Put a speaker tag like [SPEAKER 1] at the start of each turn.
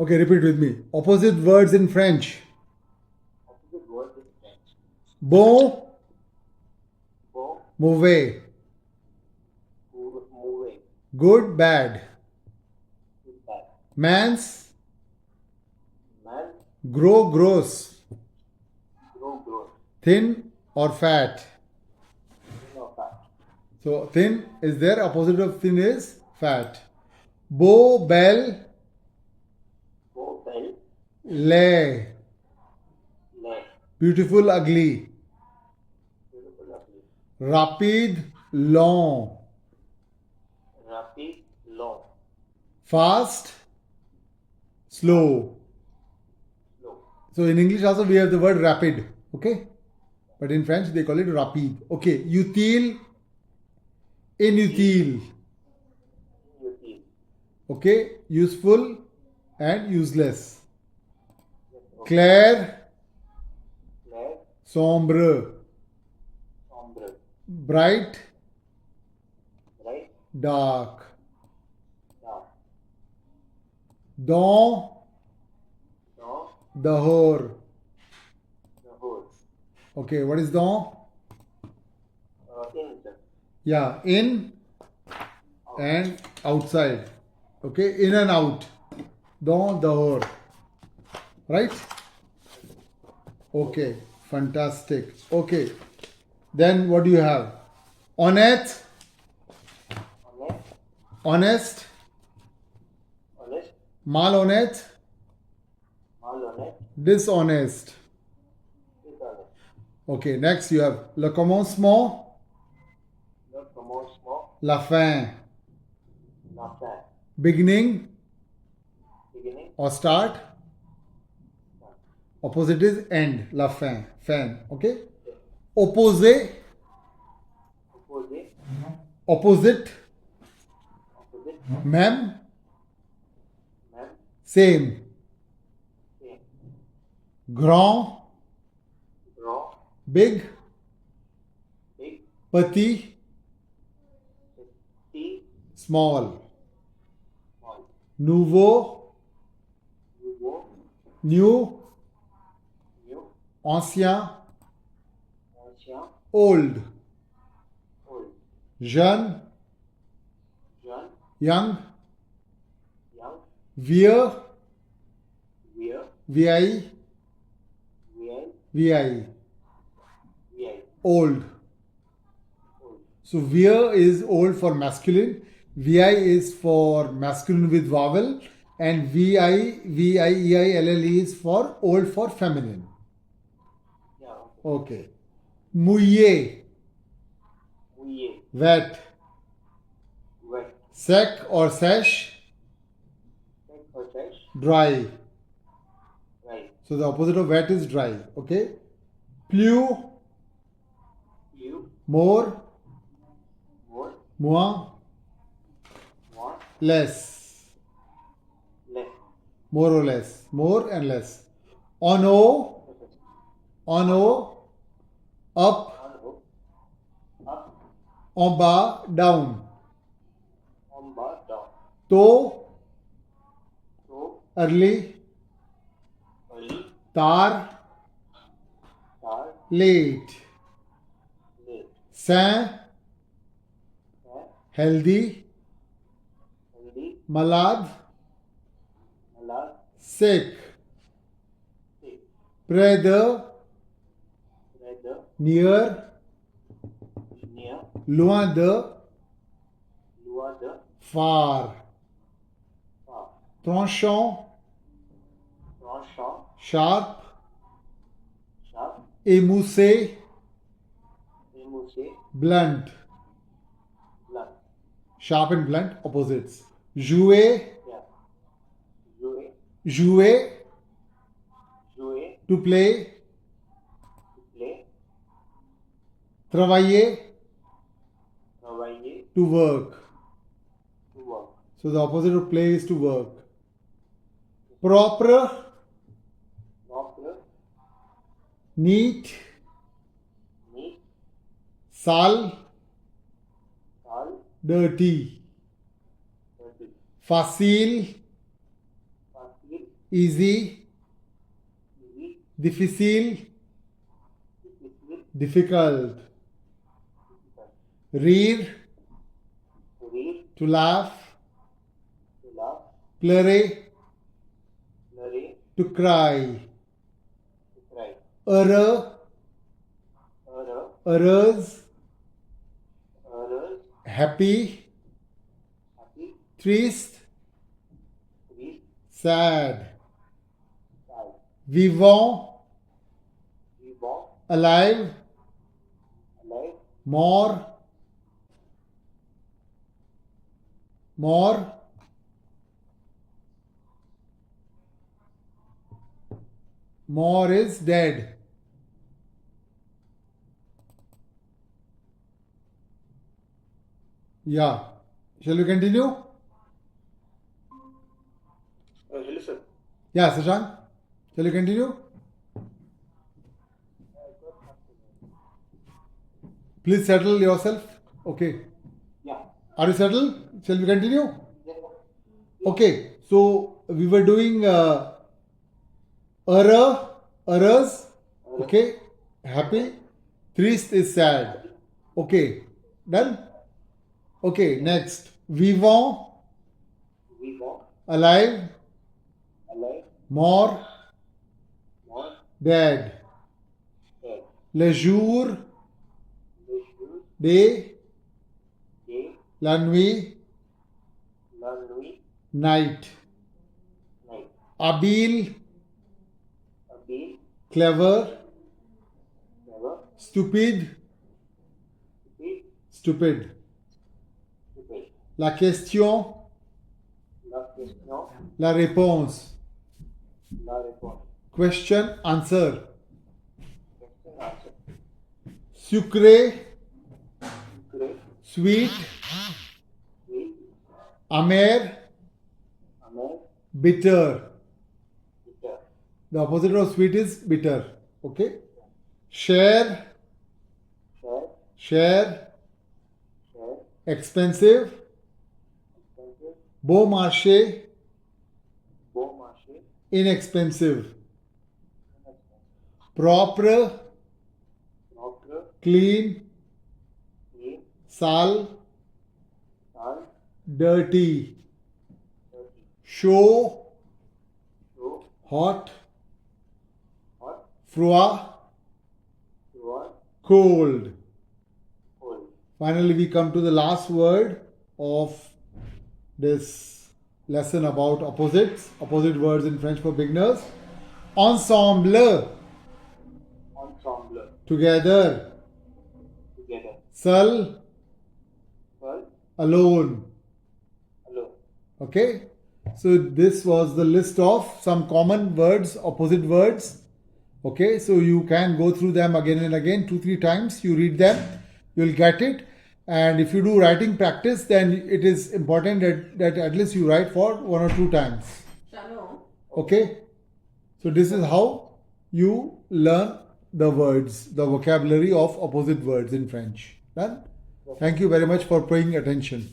[SPEAKER 1] Okay, repeat with me. Opposite words in French.
[SPEAKER 2] Opposite words in French.
[SPEAKER 1] Bon,
[SPEAKER 2] Bon,
[SPEAKER 1] mauvais.
[SPEAKER 2] mauvais,
[SPEAKER 1] Good, bad.
[SPEAKER 2] bad.
[SPEAKER 1] Mince,
[SPEAKER 2] Man,
[SPEAKER 1] gros, gross.
[SPEAKER 2] gross,
[SPEAKER 1] Thin or fat.
[SPEAKER 2] fat.
[SPEAKER 1] So thin is there. Opposite of thin is fat. Beau, belle,
[SPEAKER 2] Beau, Belle,
[SPEAKER 1] laid.
[SPEAKER 2] Lent,
[SPEAKER 1] Beautiful, ugly.
[SPEAKER 2] beautiful, lovely.
[SPEAKER 1] Rapide, long.
[SPEAKER 2] Rapide, long,
[SPEAKER 1] Fast, slow.
[SPEAKER 2] slow.
[SPEAKER 1] So in English also we have the word rapid. Okay? But in French they call it rapide. Okay. Utile, inutile.
[SPEAKER 2] Utile.
[SPEAKER 1] Okay? Useful and useless.
[SPEAKER 2] Yes, okay.
[SPEAKER 1] Clair,
[SPEAKER 2] Clair,
[SPEAKER 1] sombre.
[SPEAKER 2] sombre,
[SPEAKER 1] Bright,
[SPEAKER 2] bright,
[SPEAKER 1] dark.
[SPEAKER 2] dark.
[SPEAKER 1] Dans
[SPEAKER 2] Dans,
[SPEAKER 1] dehors.
[SPEAKER 2] the whole.
[SPEAKER 1] Okay, what is dans?
[SPEAKER 2] In,
[SPEAKER 1] Yeah, in
[SPEAKER 2] out.
[SPEAKER 1] and outside. Okay, in and out. Dans dehors. Right? Okay, fantastic. Okay, then what do you have? Honnête,
[SPEAKER 2] Honnête,
[SPEAKER 1] honest,
[SPEAKER 2] honest,
[SPEAKER 1] malhonnête,
[SPEAKER 2] malhonnête,
[SPEAKER 1] dishonest.
[SPEAKER 2] dishonest.
[SPEAKER 1] Okay, next you have le commencement,
[SPEAKER 2] Le commencement,
[SPEAKER 1] la fin.
[SPEAKER 2] la fin.
[SPEAKER 1] Beginning
[SPEAKER 2] Beginning,
[SPEAKER 1] or start. Opposite is end, la fin, fin. Okay? Opposé,
[SPEAKER 2] opposé,
[SPEAKER 1] opposite,
[SPEAKER 2] opposite,
[SPEAKER 1] même,
[SPEAKER 2] même,
[SPEAKER 1] same.
[SPEAKER 2] same.
[SPEAKER 1] Grand,
[SPEAKER 2] Grand,
[SPEAKER 1] big,
[SPEAKER 2] big,
[SPEAKER 1] petit,
[SPEAKER 2] petit,
[SPEAKER 1] small.
[SPEAKER 2] small.
[SPEAKER 1] Nouveau,
[SPEAKER 2] Nouveau,
[SPEAKER 1] new,
[SPEAKER 2] new,
[SPEAKER 1] ancien,
[SPEAKER 2] ancien,
[SPEAKER 1] old.
[SPEAKER 2] old.
[SPEAKER 1] Jeune,
[SPEAKER 2] Jeune,
[SPEAKER 1] young,
[SPEAKER 2] young,
[SPEAKER 1] vieux,
[SPEAKER 2] vieux,
[SPEAKER 1] vieille,
[SPEAKER 2] vieille,
[SPEAKER 1] vieille.
[SPEAKER 2] vieille,
[SPEAKER 1] Old.
[SPEAKER 2] old.
[SPEAKER 1] So vieux is old for masculine, vieille is for masculine with vowel, and vieill is for old for feminine.
[SPEAKER 2] Yeah, okay.
[SPEAKER 1] Okay. Mouillé,
[SPEAKER 2] Mouillé,
[SPEAKER 1] wet.
[SPEAKER 2] wet,
[SPEAKER 1] Sec or sèche,
[SPEAKER 2] sec or sèche,
[SPEAKER 1] dry.
[SPEAKER 2] right.
[SPEAKER 1] So the opposite of wet is dry. Okay. Plus,
[SPEAKER 2] You,
[SPEAKER 1] more,
[SPEAKER 2] more,
[SPEAKER 1] moins,
[SPEAKER 2] more,
[SPEAKER 1] less.
[SPEAKER 2] less.
[SPEAKER 1] More or less. More and less. On O, on O, up,
[SPEAKER 2] On, up,
[SPEAKER 1] en bas, down.
[SPEAKER 2] on, bar, down.
[SPEAKER 1] To,
[SPEAKER 2] So,
[SPEAKER 1] early,
[SPEAKER 2] early,
[SPEAKER 1] tar,
[SPEAKER 2] tar,
[SPEAKER 1] late.
[SPEAKER 2] late.
[SPEAKER 1] Sain,
[SPEAKER 2] Fair,
[SPEAKER 1] healthy,
[SPEAKER 2] healthy,
[SPEAKER 1] malade,
[SPEAKER 2] malad,
[SPEAKER 1] sick.
[SPEAKER 2] sick.
[SPEAKER 1] Près de,
[SPEAKER 2] Rather,
[SPEAKER 1] near,
[SPEAKER 2] near,
[SPEAKER 1] loin de,
[SPEAKER 2] lower the,
[SPEAKER 1] far.
[SPEAKER 2] far.
[SPEAKER 1] Tranchant,
[SPEAKER 2] Tranchant,
[SPEAKER 1] sharp,
[SPEAKER 2] sharp,
[SPEAKER 1] émoussé,
[SPEAKER 2] émoussé,
[SPEAKER 1] blunt.
[SPEAKER 2] blunt.
[SPEAKER 1] Sharp and blunt, opposites. Jouer,
[SPEAKER 2] Yeah. Jouer,
[SPEAKER 1] jouer,
[SPEAKER 2] jouer,
[SPEAKER 1] to play.
[SPEAKER 2] to play,
[SPEAKER 1] Travailler,
[SPEAKER 2] travailler,
[SPEAKER 1] to work.
[SPEAKER 2] to work.
[SPEAKER 1] So the opposite of play is to work. Propre,
[SPEAKER 2] Propre,
[SPEAKER 1] neat,
[SPEAKER 2] neat,
[SPEAKER 1] sale,
[SPEAKER 2] sale,
[SPEAKER 1] dirty.
[SPEAKER 2] dirty.
[SPEAKER 1] Facile,
[SPEAKER 2] Facile, facile,
[SPEAKER 1] easy,
[SPEAKER 2] easy,
[SPEAKER 1] difficile,
[SPEAKER 2] difficile,
[SPEAKER 1] difficult.
[SPEAKER 2] difficult,
[SPEAKER 1] Rire,
[SPEAKER 2] rire,
[SPEAKER 1] to laugh.
[SPEAKER 2] to laugh,
[SPEAKER 1] Pleurer,
[SPEAKER 2] pleurer,
[SPEAKER 1] to cry.
[SPEAKER 2] to cry,
[SPEAKER 1] Heureux,
[SPEAKER 2] heureux,
[SPEAKER 1] heureuse,
[SPEAKER 2] heureuse,
[SPEAKER 1] happy,
[SPEAKER 2] happy,
[SPEAKER 1] triste,
[SPEAKER 2] triste,
[SPEAKER 1] sad.
[SPEAKER 2] sad,
[SPEAKER 1] Vivant,
[SPEAKER 2] vivant,
[SPEAKER 1] alive,
[SPEAKER 2] alive,
[SPEAKER 1] more, more, more is dead. Yeah. Shall we continue?
[SPEAKER 2] hello sir.
[SPEAKER 1] Yeah, Sashank. Shall we continue? Please settle yourself. Okay.
[SPEAKER 2] Yeah.
[SPEAKER 1] Are you settled? Shall we continue?
[SPEAKER 2] Yes, sir.
[SPEAKER 1] Okay. So we were doing heureuse. Okay. Happy. Triste is sad. Okay. Done? Okay. Next. Vivant.
[SPEAKER 2] Vivant,
[SPEAKER 1] Alive.
[SPEAKER 2] alive,
[SPEAKER 1] Mort.
[SPEAKER 2] mort,
[SPEAKER 1] Dead.
[SPEAKER 2] dead,
[SPEAKER 1] Le jour.
[SPEAKER 2] le jour,
[SPEAKER 1] Day.
[SPEAKER 2] day,
[SPEAKER 1] La nuit.
[SPEAKER 2] la nuit,
[SPEAKER 1] Night.
[SPEAKER 2] night,
[SPEAKER 1] Habile.
[SPEAKER 2] habile,
[SPEAKER 1] Clever.
[SPEAKER 2] clever,
[SPEAKER 1] Stupide.
[SPEAKER 2] stupid,
[SPEAKER 1] Stupid.
[SPEAKER 2] stupid.
[SPEAKER 1] La question.
[SPEAKER 2] La question,
[SPEAKER 1] La réponse.
[SPEAKER 2] la réponse.
[SPEAKER 1] Question, answer.
[SPEAKER 2] Question, answer.
[SPEAKER 1] Sucré,
[SPEAKER 2] Sucré,
[SPEAKER 1] sweet,
[SPEAKER 2] sweet,
[SPEAKER 1] amer,
[SPEAKER 2] amer,
[SPEAKER 1] bitter.
[SPEAKER 2] bitter.
[SPEAKER 1] The opposite of sweet is bitter. Okay. Share,
[SPEAKER 2] Share,
[SPEAKER 1] share,
[SPEAKER 2] share,
[SPEAKER 1] expensive.
[SPEAKER 2] expensive,
[SPEAKER 1] Bon marché,
[SPEAKER 2] bon marché,
[SPEAKER 1] inexpensive.
[SPEAKER 2] inexpensive.
[SPEAKER 1] Propre,
[SPEAKER 2] Propre,
[SPEAKER 1] clean,
[SPEAKER 2] clean,
[SPEAKER 1] sale,
[SPEAKER 2] sale,
[SPEAKER 1] dirty.
[SPEAKER 2] dirty.
[SPEAKER 1] Chaud,
[SPEAKER 2] Chaud,
[SPEAKER 1] hot,
[SPEAKER 2] hot,
[SPEAKER 1] froid,
[SPEAKER 2] froid,
[SPEAKER 1] cold.
[SPEAKER 2] cold.
[SPEAKER 1] Finally, we come to the last word of this lesson about opposites, opposite words in French for beginners. Ensemble,
[SPEAKER 2] Ensemble,
[SPEAKER 1] together.
[SPEAKER 2] together.
[SPEAKER 1] Seul,
[SPEAKER 2] Seul,
[SPEAKER 1] alone.
[SPEAKER 2] alone.
[SPEAKER 1] Okay? So, this was the list of some common words, opposite words. Okay? So, you can go through them again and again, 2-3 times. You read them, you'll get it. And if you do writing practice, then it is important that at least you write for 1 or 2 times. Okay? So this is how you learn the words, the vocabulary of opposite words in French. Done? Thank you very much for paying attention.